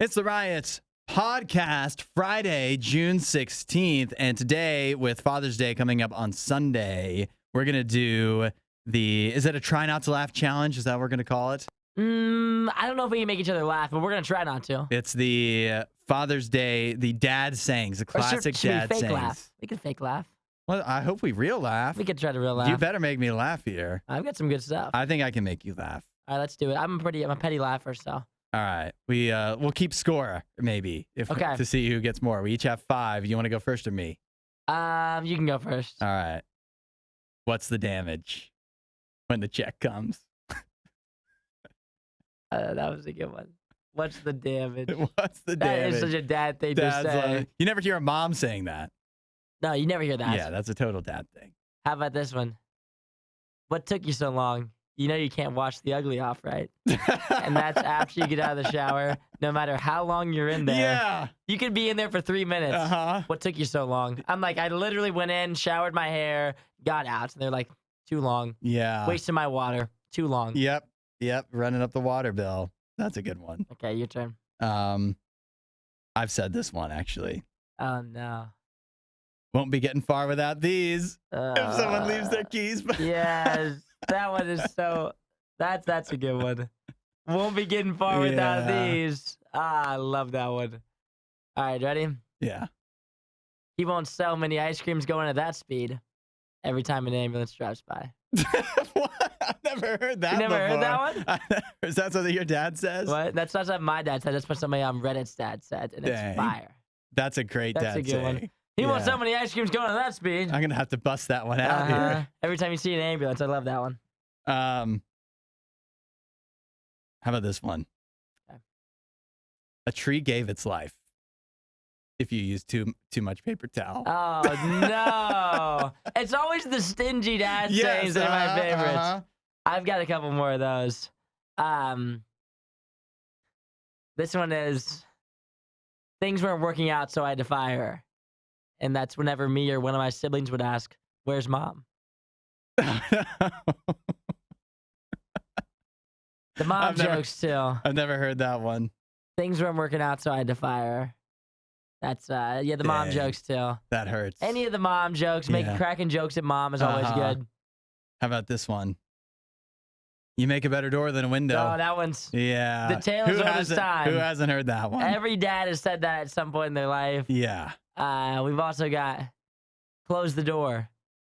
It's the Riots podcast, Friday, June 16th. And today, with Father's Day coming up on Sunday, we're going to do is it a try not to laugh challenge? Is that what we're going to call it? I don't know if we can make each other laugh, but we're going to try not to. It's the Father's Day, the dad sayings, the classic should dad we fake sayings. laugh? We can fake laugh. Well, I hope we real laugh. We could try to real laugh. You better make me laugh here. I've got some good stuff. I think I can make you laugh. All right, let's do it. I'm a petty laugher, so. All right. We'll keep score, maybe, Okay. to see who gets more. We each have 5. You want to go first or me? You can go first. All right. What's the damage when the check comes? That was a good one. What's the damage? What's the That damage? is such a dad thing Dad's to say. like, you never hear a mom saying that. No, you never hear that. Yeah, that's a total dad thing. How about this one? What took you so long? You know you can't wash the ugly off, right? And that's after you get out of the shower. No matter how long you're in there. Yeah. You could be in there for 3 minutes. Uh-huh. What took you so long? I'm like, I literally went in, showered my hair, got out. And they're like, too long. Yeah. Wasting my water. Too long. Yep. Running up the water bill. That's a good one. Okay, your turn. I've said this one, actually. Oh, no. Won't be getting far without these. If someone leaves their keys. Yes. That one is so... That's a good one. Won't be getting far without these. I love that one. All right, ready? Yeah. He won't sell many ice creams going at that speed every time an ambulance drives by. What? I've never heard that You never before. heard that one? Is that something your dad says? What? That's not something my dad said. That's what somebody on Reddit's dad said, and Dang. it's fire. That's a great That's dad a good saying. one. He wants so many ice creams going at that speed. I'm going to have to bust that one out here. Every time you see an ambulance, I love that one. How about this one? Okay. A tree gave its life if you use too much paper towel. Oh, no. It's always the stingy dad sayings that are my favorites. I've got a couple more of those. This one is, things weren't working out, so I had to fire her. And that's whenever me or one of my siblings would ask, where's mom? The mom jokes, too. I've never heard that one. Things weren't working out, so I had to fire her. That's, the mom Dang. jokes, too. That hurts. Any of the mom jokes, cracking jokes at mom is always good. How about this one? You make a better door than a window. Oh, that one's... Yeah. The tale as old as time. Who hasn't heard that one? Every dad has said that at some point in their life. Yeah. We've also got close the door.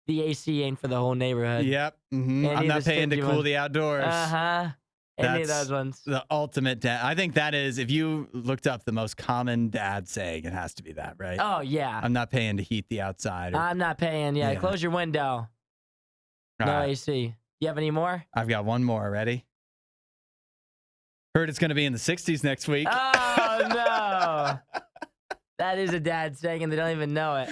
The AC ain't for the whole neighborhood. Yep. Mm-hmm. I'm not paying to cool the outdoors. Any of those ones. The ultimate dad. I think that is, if you looked up the most common dad saying, it has to be that, right? Oh, yeah. I'm not paying to heat the outside. I'm not paying. Yeah, close your window. All No right. AC. You have any more? I've got one more. Ready? Heard it's going to be in the 60s next week. Oh, no. That is a dad saying, and they don't even know it.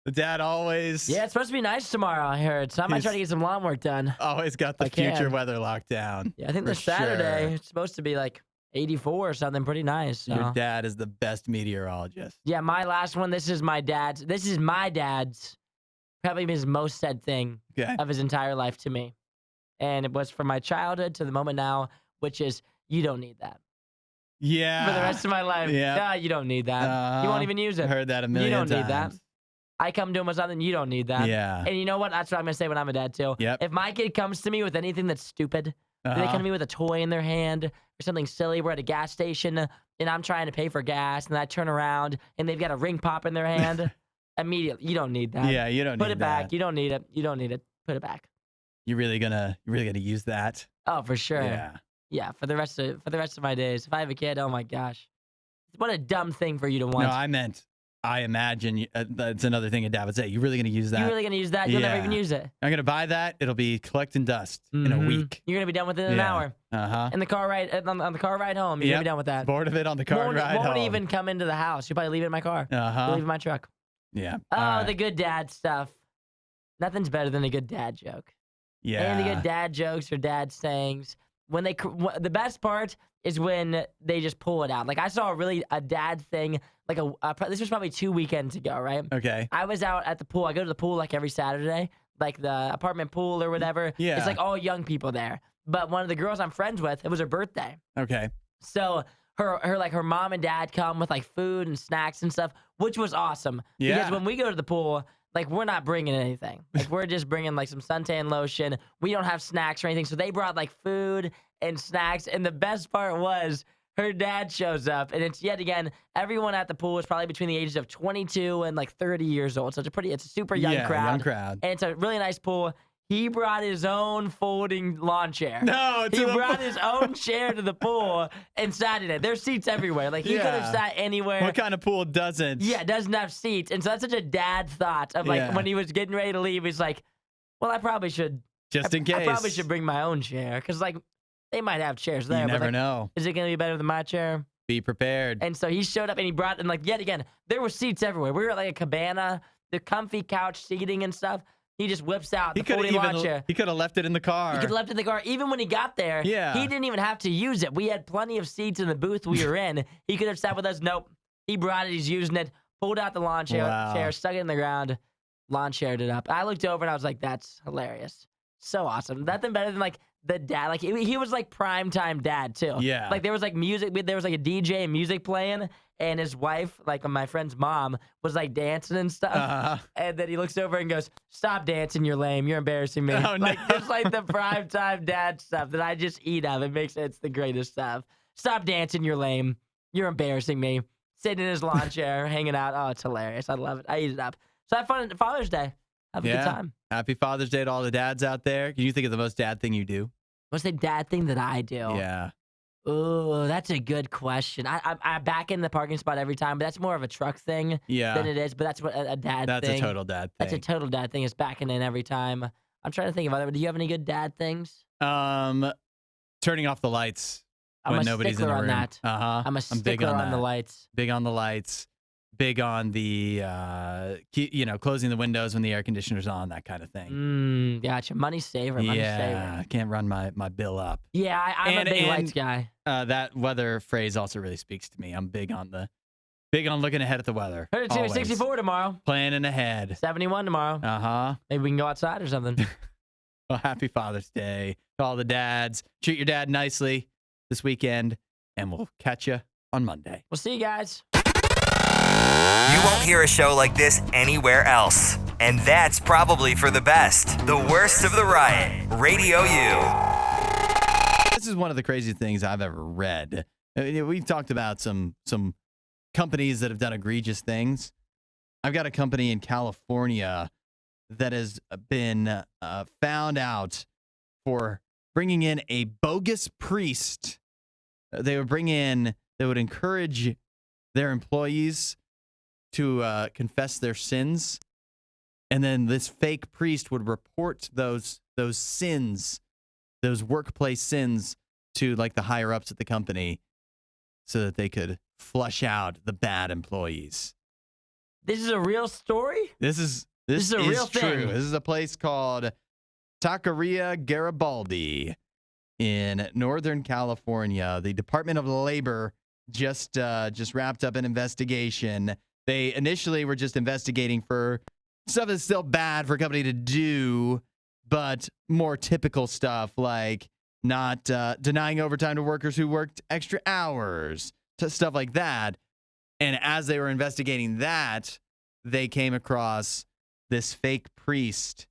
The dad always... Yeah, it's supposed to be nice tomorrow, I heard. So I might try to get some lawn work done. Always got the future weather locked down. Yeah, I think this for Saturday, sure. it's supposed to be like 84 or something pretty nice. So. Your dad is the best meteorologist. Yeah, my last one, this is my dad's. This is my dad's, probably his most said thing of his entire life to me. And it was from my childhood to the moment now, which is, you don't need that. Yeah. For the rest of my life. Yeah. Nah, you don't need that. You won't even use it. Heard that a million times. You don't need that. I come to him with something, you don't need that. Yeah. And you know what? That's what I'm going to say when I'm a dad, too. Yep. If my kid comes to me with anything that's stupid, if they come to me with a toy in their hand or something silly, we're at a gas station and I'm trying to pay for gas and I turn around and they've got a ring pop in their hand, immediately, you don't need that. Yeah, you don't need that. Put it back. You don't need it. You don't need it. Put it back. You really gonna use that? Oh, for sure. Yeah. Yeah, for the rest of my days. If I have a kid, oh my gosh. What a dumb thing for you to want. No, I imagine that's another thing a dad would say. You really gonna use that? You're really gonna use that? You'll never even use it. I'm gonna buy that. It'll be collecting dust in a week. You're gonna be done with it in an hour. In the car ride on the car ride home, you're gonna be done with that. Bored of it on the car ride home. Won't even come into the house. You'll probably leave it in my car. You'll leave it in my truck. Yeah. Oh, the good dad stuff. Nothing's better than a good dad joke. Yeah. And the good dad jokes or dad sayings. When the best part is when they just pull it out. Like I saw a dad thing. Like this was probably 2 weekends ago, right? Okay. I was out at the pool. I go to the pool like every Saturday, like the apartment pool or whatever. Yeah. It's like all young people there. But one of the girls I'm friends with, it was her birthday. Okay. So her mom and dad come with like food and snacks and stuff, which was awesome. Yeah. Because when we go to the pool, like we're not bringing anything. Like we're just bringing like some suntan lotion. We don't have snacks or anything. So they brought like food and snacks. And the best part was her dad shows up, and it's yet again, everyone at the pool is probably between the ages of 22 and like 30 years old. So it's a super young crowd. Young crowd. And it's a really nice pool. He brought his own folding lawn chair. No, he brought his own chair to the pool and sat in it. There's seats everywhere. Like he could have sat anywhere. What kind of pool doesn't? Yeah, it doesn't have seats. And so that's such a dad thought of like when he was getting ready to leave, he's like, well, I probably should. Just in case. I probably should bring my own chair. Because like they might have chairs there. You never like, know. Is it going to be better than my chair? Be prepared. And so he showed up and he brought, and like yet again, there were seats everywhere. We were at like a cabana, the comfy couch seating and stuff. He just whips out the folding lawn chair. He could have left it in the car. He could have left it in the car. Even when he got there, he didn't even have to use it. We had plenty of seats in the booth we were in. He could have sat with us. Nope. He brought it. He's using it. Pulled out the lawn chair, stuck it in the ground, lawn chaired it up. I looked over and I was like, that's hilarious. So awesome. Nothing better than like the dad. Like he was like primetime dad too. Yeah. Like there was like music. There was like a DJ and music playing. And his wife, like my friend's mom, was like dancing and stuff. And then he looks over and goes, "Stop dancing, you're lame. You're embarrassing me." Oh, like no. just like the primetime dad stuff that I just eat up. It makes it's the greatest stuff. Stop dancing, you're lame. You're embarrassing me. Sitting in his lawn chair, hanging out. Oh, it's hilarious. I love it. I eat it up. So have fun at Father's Day. Have a good time. Happy Father's Day to all the dads out there. Can you think of the most dad thing you do? What's the dad thing that I do? Yeah. Oh, that's a good question. I back in the parking spot every time, but that's more of a truck thing than it is. But that's what a dad thing. That's a total dad thing. That's a total dad thing. Is backing in every time. I'm trying to think of other. Do you have any good dad things? Turning off the lights when nobody's in the room. On that. I'm a stickler on the lights. Big on the lights. Big on the closing the windows when the air conditioner's on, that kind of thing. Gotcha. Money saver. Money saver. I can't run my bill up. Yeah, I'm a big lights guy. That weather phrase also really speaks to me. I'm big on looking ahead at the weather. It's gonna be 64 tomorrow. Planning ahead. 71 tomorrow. Maybe we can go outside or something. Well, happy Father's Day to all the dads. Treat your dad nicely this weekend, and we'll catch you on Monday. We'll see you guys. You won't hear a show like this anywhere else. And that's probably for the best. The worst of the riot. Radio U. This is one of the craziest things I've ever read. We've talked about some companies that have done egregious things. I've got a company in California that has been found out for bringing in a bogus priest. They would encourage their employees to confess their sins, and then this fake priest would report those sins, those workplace sins, to like the higher ups at the company, so that they could flush out the bad employees. This is a real story? This is a real true. thing. This is a place called Taqueria Garibaldi in Northern California. The Department of Labor just wrapped up an investigation. They initially were just investigating for stuff that's still bad for a company to do, but more typical stuff like not denying overtime to workers who worked extra hours, stuff like that. And as they were investigating that, they came across this fake priest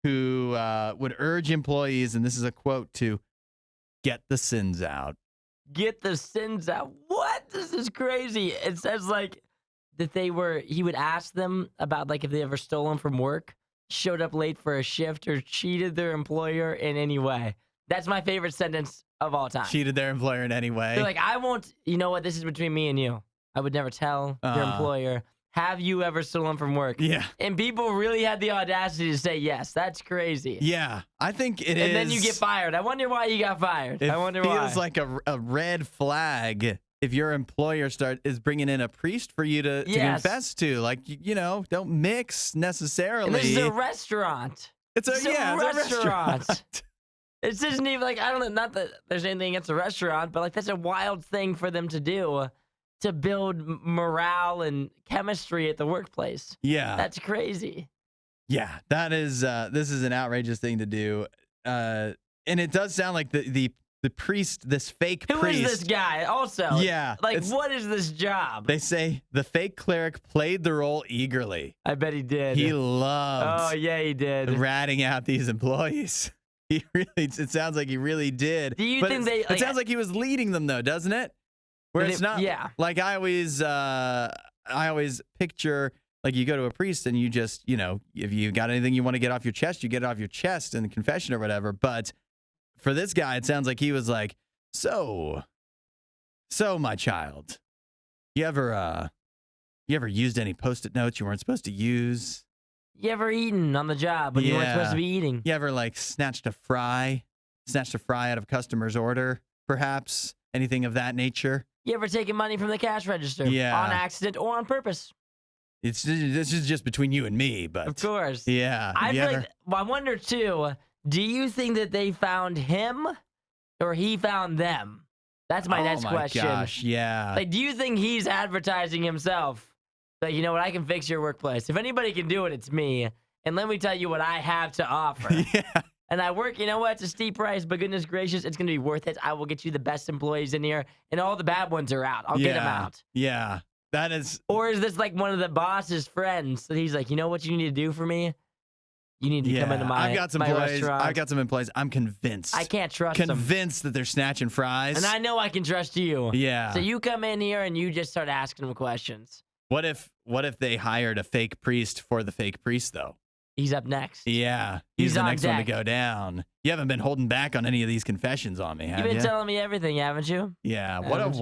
who would urge employees, and this is a quote, to get the sins out. Get the sins out. What? This is crazy. It says like that he would ask them about like if they ever stolen from work, showed up late for a shift, or cheated their employer in any way. That's my favorite sentence of all time. Cheated their employer in any way. They're like, I won't, you know what? This is between me and you. I would never tell your employer, have you ever stolen from work? Yeah. And people really had the audacity to say yes. That's crazy. Yeah, I think it is. And then you get fired. I wonder why you got fired. I wonder why. It feels like a red flag if your employer is bringing in a priest for you to confess to. Like, don't mix necessarily. And this is a restaurant. It's a restaurant. This isn't even like, I don't know, not that there's anything against a restaurant, but like that's a wild thing for them to do to build morale and chemistry at the workplace. Yeah. That's crazy. Yeah, that is, this is an outrageous thing to do. And it does sound like the the priest, this fake Who priest. is this guy? Also, Yeah, like, what is this job? They say the fake cleric played the role eagerly. I bet he did. He loved Oh yeah, he did. ratting out these employees. It sounds like he really did. Do you But think it sounds like he was leading them though, doesn't it? Where it's not like I always picture like you go to a priest and you just, if you got anything you want to get off your chest, you get it off your chest in the confession or whatever. But for this guy, it sounds like he was like, so my child, you ever used any Post-it notes you weren't supposed to use? You ever eaten on the job when you weren't supposed to be eating? You ever like snatched a fry out of a customer's order, perhaps? Anything of that nature? You ever taken money from the cash register? Yeah. On accident or on purpose? This is just between you and me, but Of course. yeah. I wonder too, do you think that they found him or he found them? That's my next question. Oh my gosh, yeah. Like, do you think he's advertising himself? Like, you know what, I can fix your workplace. If anybody can do it, it's me. And let me tell you what I have to offer. Yeah. And I work, you know what, it's a steep price, but goodness gracious, it's going to be worth it. I will get you the best employees in here, and all the bad ones are out. I'll get them out. Yeah, that is. Or is this like one of the boss's friends that he's like, you know what you need to do for me? You need to come into my restaurant. I've got some employees. I'm convinced. I can't trust them. Convinced that they're snatching fries. And I know I can trust you. Yeah. So you come in here and you just start asking them questions. What if they hired a fake priest for the fake priest, though? He's up next. Yeah. He's the on next one to deck. go down. You haven't been holding back on any of these confessions on me, have you? You've been telling me everything, haven't you? Yeah. Haven't you?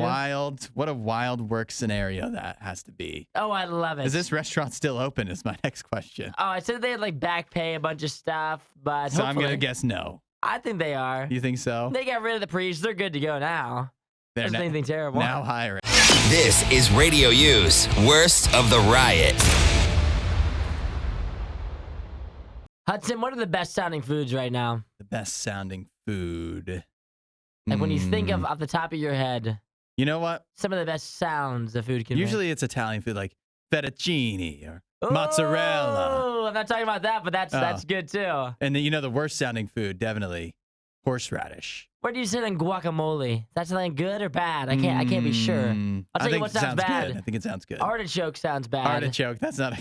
What a wild work scenario that has to be. Oh, I love it. Is this restaurant still open is my next question. Oh, I said they had like back pay, a bunch of stuff, but So I'm going to hopefully- guess no. I think they are. You think so? They got rid of the priest. They're good to go now. They're There's anything terrible. now hiring. This is Radio U's Worst of the Riot. Hudson, what are the best sounding foods right now? The best sounding food. Like when you think of off the top of your head, You know what? some of the best sounds the food can Usually it's Italian food like fettuccine or make. mozzarella. Oh, I'm not talking about that, but that's good too. And then, the worst sounding food, definitely horseradish. Where do you sit on guacamole? That's something good or bad? I can't be sure. I I'll tell you think what it sounds bad. Good. I think it sounds good. Artichoke sounds bad. Artichoke. That's not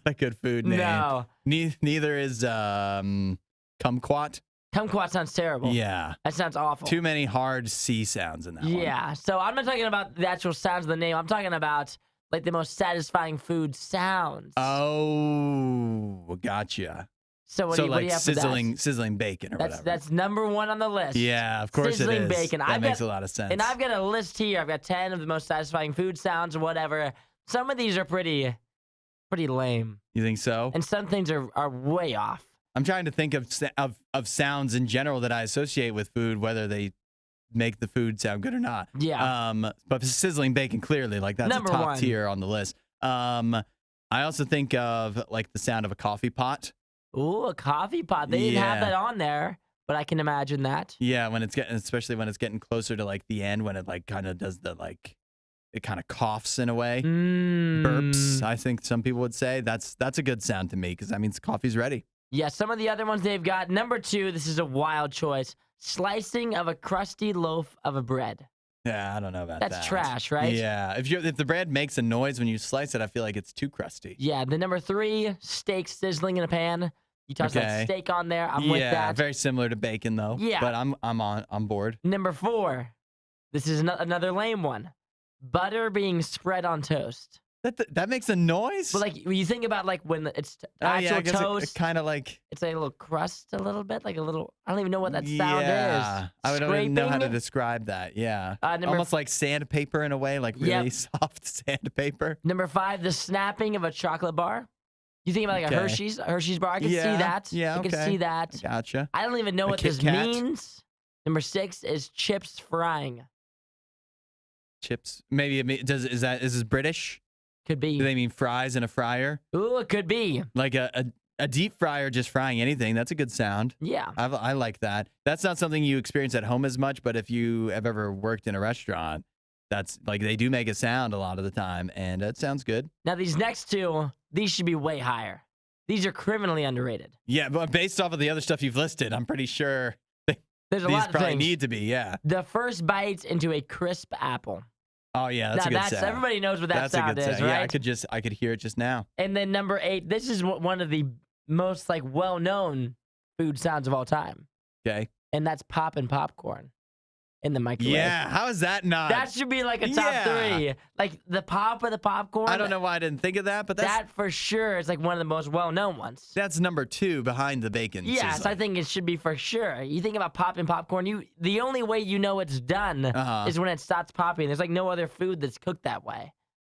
a good food name. No. Neither is kumquat. Kumquat sounds terrible. Yeah. That sounds awful. Too many hard C sounds in that one. Yeah. So I'm not talking about the actual sounds of the name. I'm talking about like the most satisfying food sounds. Oh, gotcha. So what do you have for that? sizzling bacon or whatever. That's number one on the list. Yeah, of course Sizzling it is. bacon. That makes a lot of sense. And I've got a list here. I've got 10 of the most satisfying food sounds or whatever. Some of these are pretty lame. You think so? And some things are way off. I'm trying to think of sounds in general that I associate with food, whether they make the food sound good or not. Yeah. But sizzling bacon, clearly, like that's Number a top one. tier on the list. I also think of like the sound of a coffee pot. Ooh, a coffee pot. They didn't have Yeah. that on there, but I can imagine that. Yeah, especially when it's getting closer to like the end, when it like kind of does it kind of coughs in a way. Burps, I think some people would say. That's a good sound to me because that means coffee's ready. Yeah, some of the other ones they've got. Number 2, this is a wild choice. Slicing of a crusty loaf of a bread. Yeah, I don't know about that. That's trash, right? Yeah, if the bread makes a noise when you slice it, I feel like it's too crusty. Yeah, the number 3, steak sizzling in a pan. You toss that steak on there. I'm with that. Yeah, very similar to bacon though. Yeah. But I'm on board. Number 4, this is another lame one. Butter being spread on toast. That makes a noise? But like when you think about like when it's I actual guess toast, it kind of like it's like a little crust a little bit, like a little, I don't even know what that sound is. I don't even know how to Scraping? describe that. Yeah. Number Almost like sandpaper in a way, like really Yep. soft sandpaper. Number 5, the snapping of a chocolate bar. You think about like a Hershey's bar. I can see that. Yeah, I can okay. see that. Gotcha. I don't even know what Kit this Kat. means. Number 6 is chips frying. Chips. Maybe is this British? Could be. Do they mean fries in a fryer? Ooh, it could be. Like a deep fryer just frying anything. That's a good sound. Yeah. I like that. That's not something you experience at home as much, but if you have ever worked in a restaurant, that's like they do make a sound a lot of the time, and it sounds good. Now these next 2, these should be way higher. These are criminally underrated. Yeah, but based off of the other stuff you've listed, I'm pretty sure There's a These lot of probably things. need to be, yeah. The first bites into a crisp apple. Oh, yeah, that's a good sound. Everybody knows what that That's a sound good is, sound. right? Yeah, I could hear it just now. And then number 8, this is one of the most like well-known food sounds of all time. Okay. And that's popping popcorn in the microwave. Yeah, how is that not? That should be like a top 3. Like the pop of the popcorn. I don't know why I didn't think of that, but that for sure is like one of the most well-known ones. that's number 2 behind the bacon. Yes, sizzling. I think it should be for sure. You think about popping popcorn, the only way you know it's done is when it stops popping. There's like no other food that's cooked that way.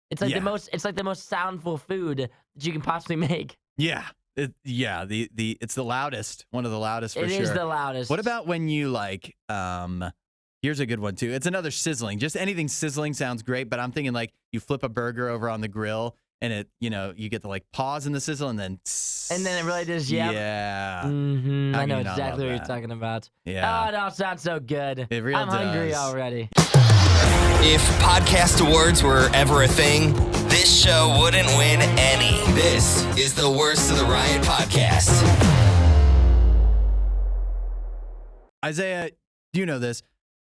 It's like the most soundful food that you can possibly make. Yeah. It's the loudest, one of the loudest for sure. It is the loudest. What about when you like here's a good one too. It's another sizzling. Just anything sizzling sounds great, but I'm thinking like you flip a burger over on the grill and it, you get the like pause in the sizzle and then it really does, yeah. How I can know you not exactly love what that? you're talking about. Yeah. Oh, it all sounds so good. It really I'm hungry does. already. If podcast awards were ever a thing, this show wouldn't win any. This is the Worst of the Riot podcast. Isaiah, do you know this?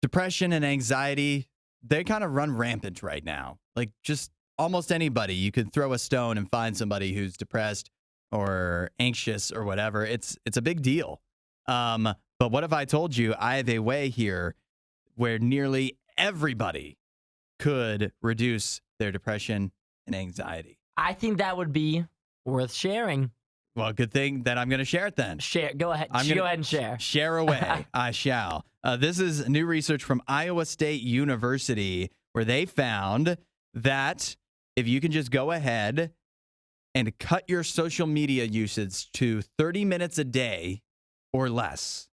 Depression and anxiety, they kind of run rampant right now. Like just almost anybody, you could throw a stone and find somebody who's depressed or anxious or whatever. It's a big deal. But what if I told you I have a way here where nearly everybody could reduce their depression and anxiety? I think that would be worth sharing. Well, good thing that I'm going to share it then. Share. Go ahead. Go ahead and share. Share away. I shall. This is new research from Iowa State University where they found that if you can just go ahead and cut your social media usage to 30 minutes a day or less,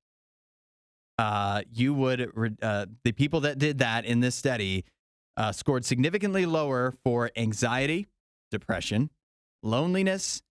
you would, the people that did that in this study scored significantly lower for anxiety, depression, loneliness,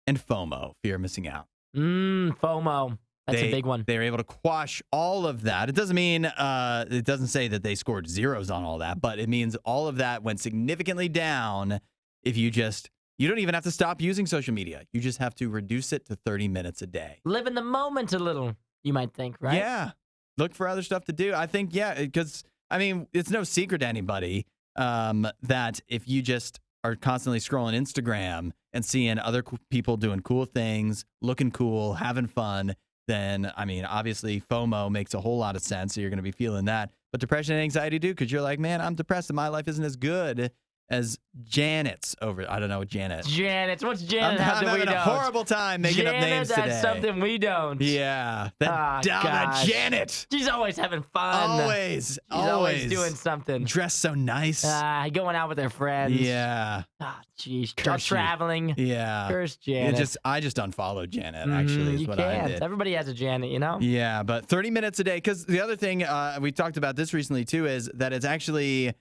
and FOMO, fear of missing out. FOMO. That's a big one. They were able to quash all of that. It doesn't mean, it doesn't say that they scored zeros on all that, but it means all of that went significantly down if you don't even have to stop using social media. You just have to reduce it to 30 minutes a day. Live in the moment a little, you might think, right? Yeah. Look for other stuff to do. I think, yeah, because, I mean, it's no secret to anybody that if you just are constantly scrolling Instagram and seeing other people doing cool things, looking cool, having fun, then, I mean, obviously FOMO makes a whole lot of sense. So you're going to be feeling that. But depression and anxiety do, because you're like, man, I'm depressed and my life isn't as good as Janet's over. I don't know what Janet. Janet's. What's Janet have I'm that we having don't? a horrible time making up names today. Janet has something we don't. Yeah. That dumb Janet. She's always having fun. Always. She's always doing something. Dressed so nice. Going out with her friends. Yeah. Ah, jeez. Curse you. Traveling. Yeah. Curse Janet. I just unfollowed Janet, actually, is you what can't. I did. Everybody has a Janet, you know? Yeah, but 30 minutes a day. Because the other thing, we talked about this recently, too, is that it's actually,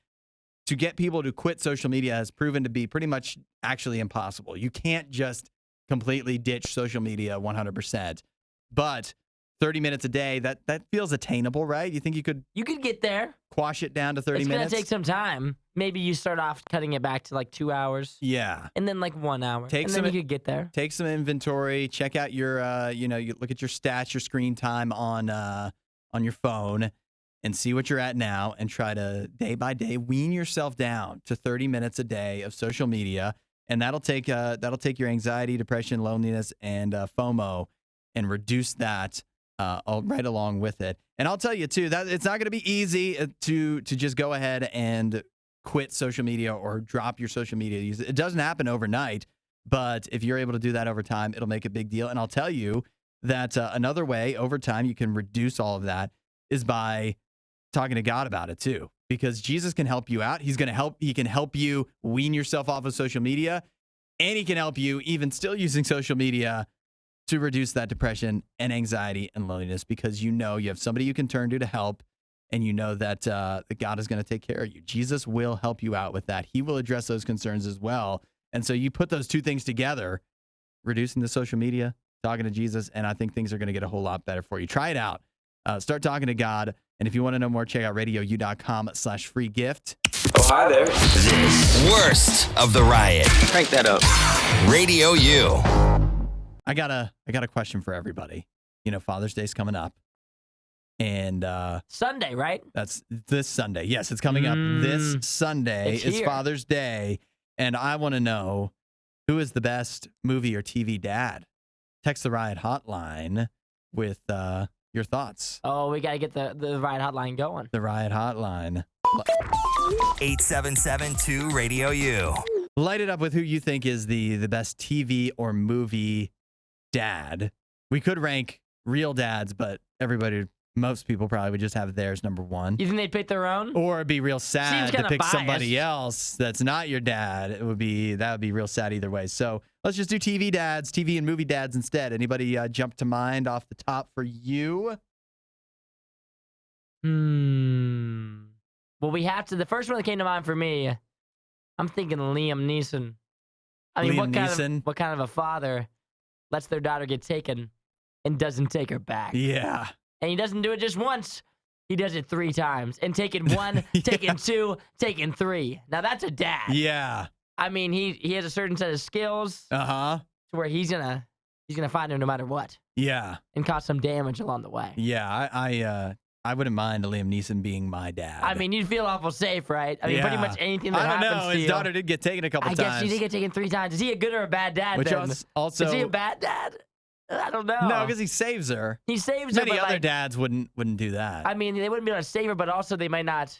to get people to quit social media has proven to be pretty much actually impossible. You can't just completely ditch social media 100%. But 30 minutes a day, that feels attainable, right? You think you could get there. Quash it down to 30 minutes? It's going to take some time. Maybe you start off cutting it back to like 2 hours. Yeah. And then like 1 hour. Then you could get there. Take some inventory. Check out your, you look at your stats, your screen time on your phone, and see what you're at now, and try to day by day wean yourself down to 30 minutes a day of social media, and that'll take your anxiety, depression, loneliness, and FOMO, and reduce that right along with it. And I'll tell you too that it's not going to be easy to just go ahead and quit social media or drop your social media use. It doesn't happen overnight, but if you're able to do that over time, it'll make a big deal. And I'll tell you that another way over time you can reduce all of that is by talking to God about it too, because Jesus can help you out. He can help you wean yourself off of social media, and he can help you even still using social media to reduce that depression and anxiety and loneliness, because you have somebody you can turn to help, and you know that God is going to take care of you. Jesus will help you out with that. He will address those concerns as well. And so you put those two things together, reducing the social media, talking to Jesus, and I think things are going to get a whole lot better for you. Try it out. Start talking to God. And if you want to know more, check out RadioU.com/free gift. Oh, hi there. This Worst of the Riot. Crank that up. Radio U. I got a question for everybody. Father's Day's coming up. And Sunday, right? that's this Sunday. Yes, it's coming up this Sunday. It's It's here. Father's Day. And I want to know, who is the best movie or TV dad? Text the Riot Hotline with your thoughts. Oh, we got to get the Riot Hotline going. The Riot Hotline. 877-2-RADIO-U. Light it up with who you think is the best TV or movie dad. We could rank real dads, but most people probably would just have theirs number one. You think they'd pick their own? Or it'd be real sad to kinda pick somebody biased. else that's not your dad. That would be real sad either way. So let's just do TV dads, TV and movie dads instead. Anybody jump to mind off the top for you? Well, we have to. The first one that came to mind for me, I'm thinking Liam Neeson. I mean, Liam what kind of a father lets their daughter get taken and doesn't take her back? Yeah. And he doesn't do it just once. He does it 3 times. And taking 1, Yeah. taking 2, taking 3. Now that's a dad. Yeah. I mean, he has a certain set of skills Uh-huh. to where he's gonna find him no matter what Yeah. and cause some damage along the way. Yeah. I wouldn't mind Liam Neeson being my dad. I mean, you'd feel awful safe, right? I mean, pretty much anything that I don't happens know. to His you. daughter did get taken a couple I times. guess she did get taken 3 times. Is he a good or a bad dad? Which then? also Is he a bad dad? I don't know. No, because he saves her. he saves her. Many but other like, dads wouldn't do that. I mean, they wouldn't be able to save her, but also they might not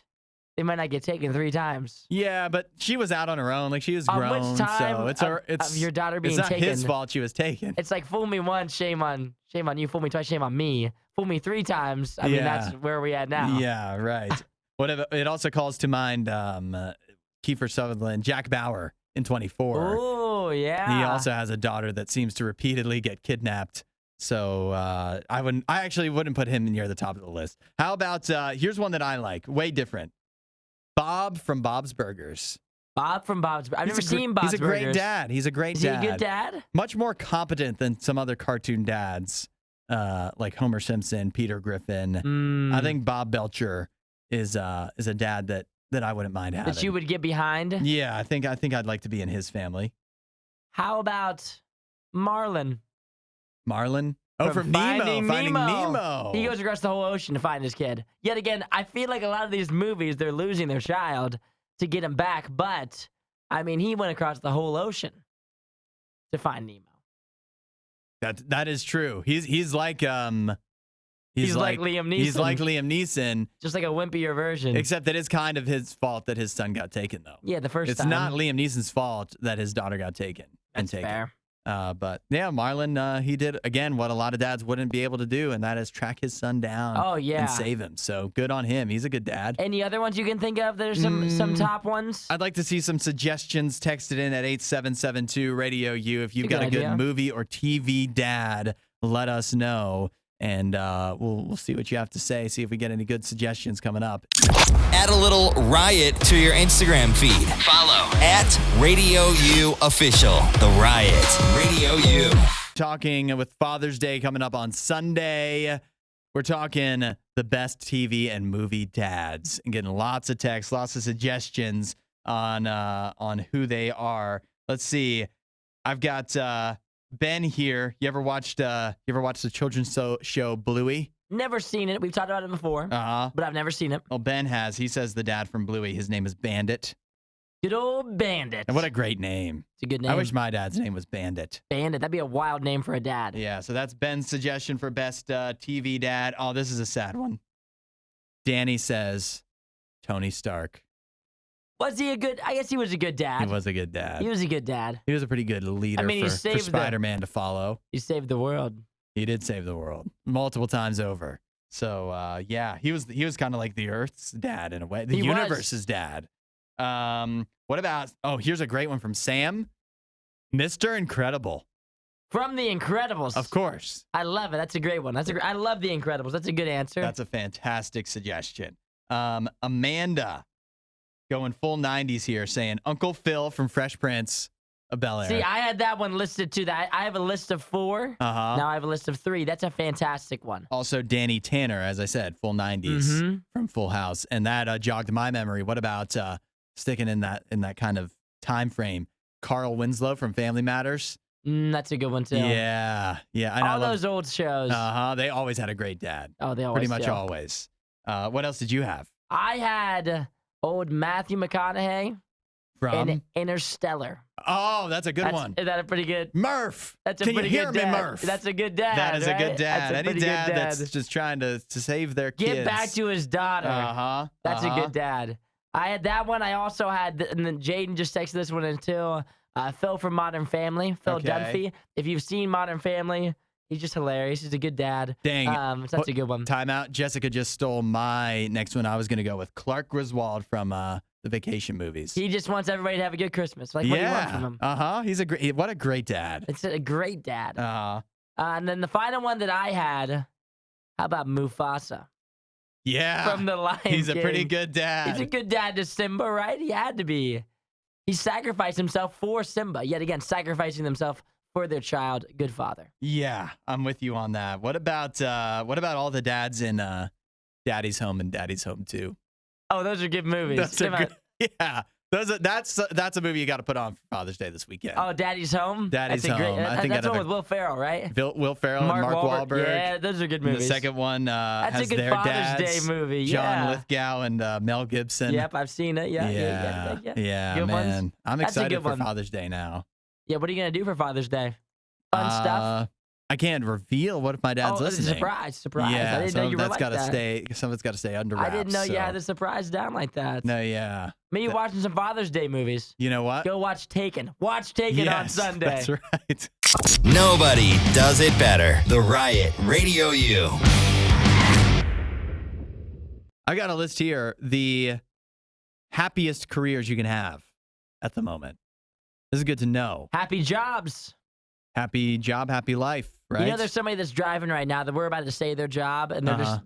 get taken 3 times. Yeah, but she was out on her own. Like, she was On grown, which time so it's of your daughter being it's not taken? his fault she was taken. It's like fool me once, shame on you. Fool me twice, shame on me. Fool me 3 times. I mean, Yeah. that's where we at now. Yeah, right. Whatever. It also calls to mind Kiefer Sutherland, Jack Bauer in 24. Oh yeah. He also has a daughter that seems to repeatedly get kidnapped. So I actually wouldn't put him near the top of the list. How about here's one that I like, way different. Bob from Bob's Burgers. Bob from Bob's. I've never seen Bob's He's a great Burgers. dad. He's a great Is he dad. a good dad? Much more competent than some other cartoon dads, like Homer Simpson, Peter Griffin. I think Bob Belcher is a dad that I wouldn't mind having. that you would get behind. Yeah, I think I'd like to be in his family. How about Marlin? Marlin? Oh, from Nemo. Finding Nemo. He goes across the whole ocean to find his kid. Yet again, I feel like a lot of these movies, they're losing their child to get him back. But, I mean, he went across the whole ocean to find Nemo. That is true. He's like He's like Liam Neeson. He's like Liam Neeson, Just like a wimpier version. except that it's kind of his fault that his son got taken, though. Yeah, the first It's time. not Liam Neeson's fault that his daughter got taken. That's fair. But yeah, Marlon, he did again what a lot of dads wouldn't be able to do, and that is track his son down. Oh, yeah. And save him. So good on him. He's a good dad. Any other ones you can think of that are some top ones? I'd like to see some suggestions texted in at 8772 Radio U. If you've got a good idea. movie or TV dad, let us know. And we'll see what you have to say. See if we get any good suggestions coming up. Add a little riot to your Instagram feed. Follow at Radio U Official. The Riot. Radio U. Talking with Father's Day coming up on Sunday. We're talking the best TV and movie dads, and getting lots of texts, lots of suggestions on who they are. Let's see. I've got Ben here. You ever watched the children's show Bluey? Never seen it. We've talked about it before, Uh-huh. but I've never seen it. Well, Ben has. He says the dad from Bluey. His name is Bandit. Good old Bandit. And what a great name. It's a good name. I wish my dad's name was Bandit. Bandit. That'd be a wild name for a dad. Yeah, so that's Ben's suggestion for best TV dad. Oh, this is a sad one. Danny says Tony Stark. Was he a good? I guess he was a good dad. He was a good dad. He was a good dad. He was a pretty good leader he for saved the- Spider-Man to follow. He saved the world. He did save the world multiple times over. So yeah, he was kind of like the Earth's dad in a way, the He was. universe's dad. What about? Oh, here's a great one from Sam, Mr. Incredible. From The Incredibles. Of course, I love it. That's a great one. I love The Incredibles. That's a good answer. that's a fantastic suggestion. Amanda, going full 90s here, saying Uncle Phil from Fresh Prince of Bel-Air. See, I had that one listed too. That I have a list of 4. Uh-huh. Now I have a list of 3. That's a fantastic one. Also, Danny Tanner, as I said, full 90s Mhm. from Full House, and that jogged my memory. What about sticking in that kind of time frame? Carl Winslow from Family Matters. That's a good one too. Yeah. Yeah. All those old shows. They always had a great dad. Oh, they always Pretty much do. always. What else did you have? I had old Matthew McConaughey From? in Interstellar. Oh, that's a good one. Is that a pretty good? Murph. That's a Can pretty you hear good me, dad. Murph? That's a good dad. That is a good dad. That's a Any pretty good dad dad that's just trying to save their kids. Get back to his daughter. That's a good dad. I had that one. I also had, and then Jaden just texted this one in too. Phil from Modern Family, Phil Dunphy. If you've seen Modern Family, he's just hilarious. He's a good dad. Dang. So that's a good one. Time out. Jessica just stole my next one. I was going to go with Clark Griswold from the Vacation movies. He just wants everybody to have a good Christmas. Like, what do you want from him? He's what a great dad. It's a great dad. And then the final one that I had, how about Mufasa? Yeah. From the Lion He's a King. pretty good dad. He's a good dad to Simba, right? He had to be. He sacrificed himself for Simba. Yet again, sacrificing himself for their child. Good father. Yeah, I'm with you on that. What about all the dads in Daddy's Home and Daddy's Home 2? Oh, those are good movies. Yeah. That's a movie you got to put on for Father's Day this weekend. Oh, Daddy's Home? Daddy's Home. That's one with Will Ferrell, right? Will Ferrell and Mark Wahlberg. Yeah, those are good movies. And the second one that's has a good their Father's dads, Day movie. John Lithgow and Mel Gibson. Yep, I've seen it. Yeah, good man. Ones. I'm That's excited for Father's Day now. Yeah, what are you going to do for Father's Day? Fun stuff? I can't reveal what if my dad's listening. Surprise. Yeah, I didn't know you were like that. Some of it's got to stay under wraps. I didn't know you had the surprise down like that. No, yeah. Me watching some Father's Day movies. You know what? Go watch Taken. Watch Taken on Sunday. That's right. Nobody does it better. The Riot Radio U. I got a list here. The happiest careers you can have at the moment. This is good to know. Happy jobs. Happy job, happy life, right? You know, there's somebody that's driving right now that we're about to say their job, and they're just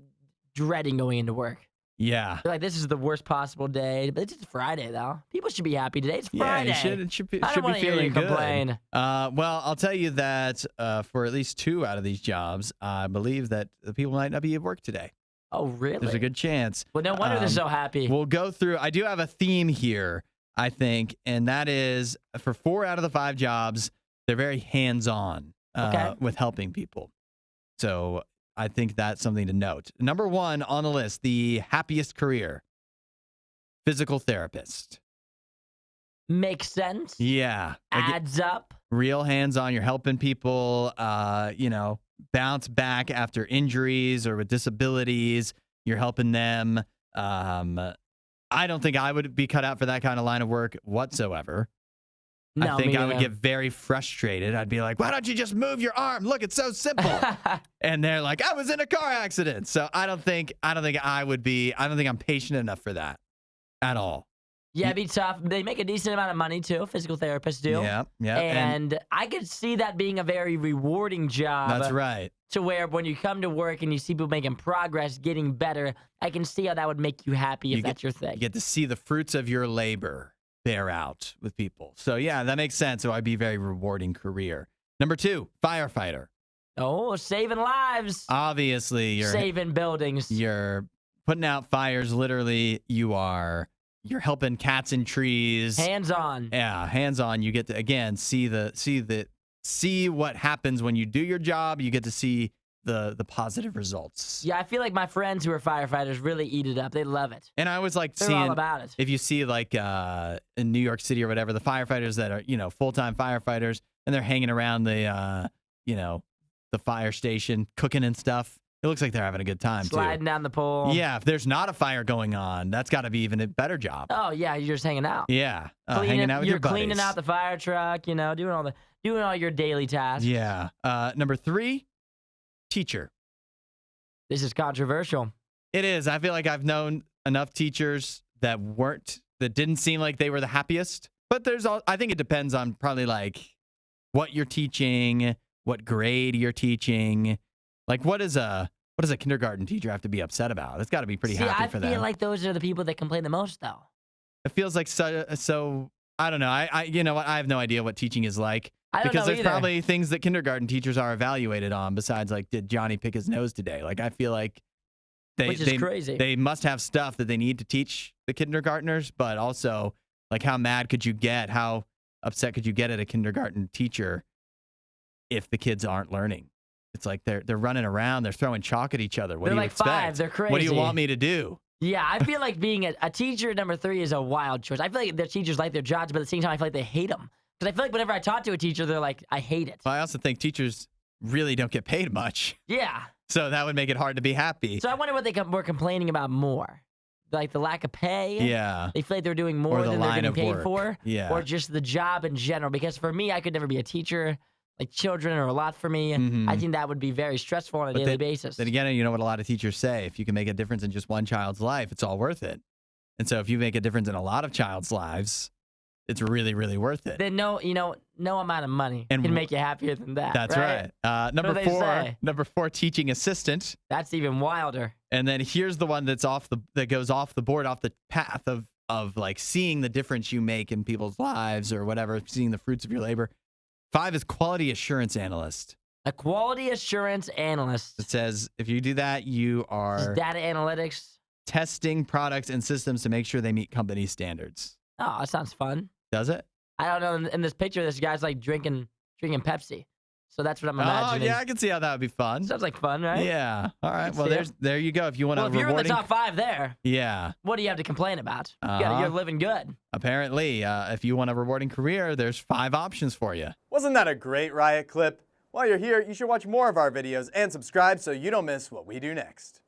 dreading going into work. Yeah. They're like, this is the worst possible day. But it's just Friday, though. People should be happy today. It's Friday. Yeah, it should be I don't want to hear feeling you good. complain. Well, I'll tell you that for at least 2 out of these jobs, I believe that the people might not be at work today. Oh, really? There's a good chance. Well, no wonder they're so happy. We'll go through. I do have a theme here, I think, and that is for 4 out of the 5 jobs, they're very hands-on with helping people. So I think that's something to note. Number 1 on the list, the happiest career, physical therapist. Makes sense. Yeah. Adds up. Real hands-on. You're helping people, bounce back after injuries or with disabilities. You're helping them. I don't think I would be cut out for that kind of line of work whatsoever. No, I think I would get very frustrated. I'd be like, why don't you just move your arm? Look, it's so simple. And they're like, I was in a car accident. So I don't think I would be, I don't think I'm patient enough for that at all. Yeah, it'd be tough. They make a decent amount of money too. Physical therapists do. Yeah. And I could see that being a very rewarding job. That's right. To where when you come to work and you see people making progress, getting better, I can see how that would make you happy if that's your thing. You get to see the fruits of your labor bear out with people. So yeah, that makes sense. So I'd be a very rewarding career. Number 2, firefighter. Oh, saving lives. Obviously, you're saving buildings. You're putting out fires. Literally, you're helping cats in trees. Hands on. Yeah, hands on. You get to again see what happens when you do your job. You get to see the positive results. Yeah, I feel like my friends who are firefighters really eat it up. They love it. And I was like They're seeing all about it. If you see like in New York City or whatever, the firefighters that are full-time firefighters and they're hanging around the fire station cooking and stuff. It looks like they're having a good time Sliding down the pole. Yeah, if there's not a fire going on, that's got to be even a better job. Oh yeah, you're just hanging out. Yeah, hanging out with your buddies. You're cleaning out the fire truck. Doing all your daily tasks. Yeah. Number 3, teacher. This is controversial. It is. I feel like I've known enough teachers that didn't seem like they were the happiest. But I think it depends on probably like what you're teaching, what grade you're teaching. Like what does a kindergarten teacher have to be upset about? It's got to be pretty happy for them. I feel like those are the people that complain the most, though. It feels like so. I don't know. I you know what? I have no idea what teaching is like. Because there's probably things that kindergarten teachers are evaluated on besides like, did Johnny pick his nose today? Like, I feel like which is crazy. They must have stuff that they need to teach the kindergartners, but also like how mad could you get? How upset could you get at a kindergarten teacher if the kids aren't learning. It's like they're running around, they're throwing chalk at each other. What They're do you like expect? 5, they're crazy. What do you want me to do? Yeah, I feel like being a teacher at number 3 is a wild choice. I feel like their teachers like their jobs, but at the same time, I feel like they hate them. Because I feel like whenever I talk to a teacher, they're like, I hate it. Well, I also think teachers really don't get paid much. Yeah. So that would make it hard to be happy. So I wonder what they were complaining about more. Like the lack of pay? Yeah. They feel like they're doing more the than they're line getting of paid work. for? Yeah. Or just the job in general? Because for me, I could never be a teacher. Like children are a lot for me. Mhm. I think that would be very stressful on a But daily basis. Then again, you know what a lot of teachers say? If you can make a difference in just one child's life, it's all worth it. And so if you make a difference in a lot of child's lives, it's really, really worth it. Then no amount of money And can make you happier than that. That's right. What do they say? Number 4, teaching assistant. That's even wilder. And then here's the one that goes off the board, off the path of like seeing the difference you make in people's lives or whatever, seeing the fruits of your labor. 5 is quality assurance analyst. A quality assurance analyst. It says if you do that, you Just are data analytics. testing products and systems to make sure they meet company standards. Oh, that sounds fun. Does it? I don't know. In this picture, this guy's like drinking Pepsi. So that's what I'm imagining. Oh, yeah, I can see how that would be fun. Sounds like fun, right? Yeah. All right. Let's Well, see it. there you go. If you want Well, a if you're in the rewarding, top 5 there, yeah. what do you have to complain about? Uh-huh. You're living good. Apparently, if you want a rewarding career, there's 5 options for you. Wasn't that a great Riot clip? While you're here, you should watch more of our videos and subscribe so you don't miss what we do next.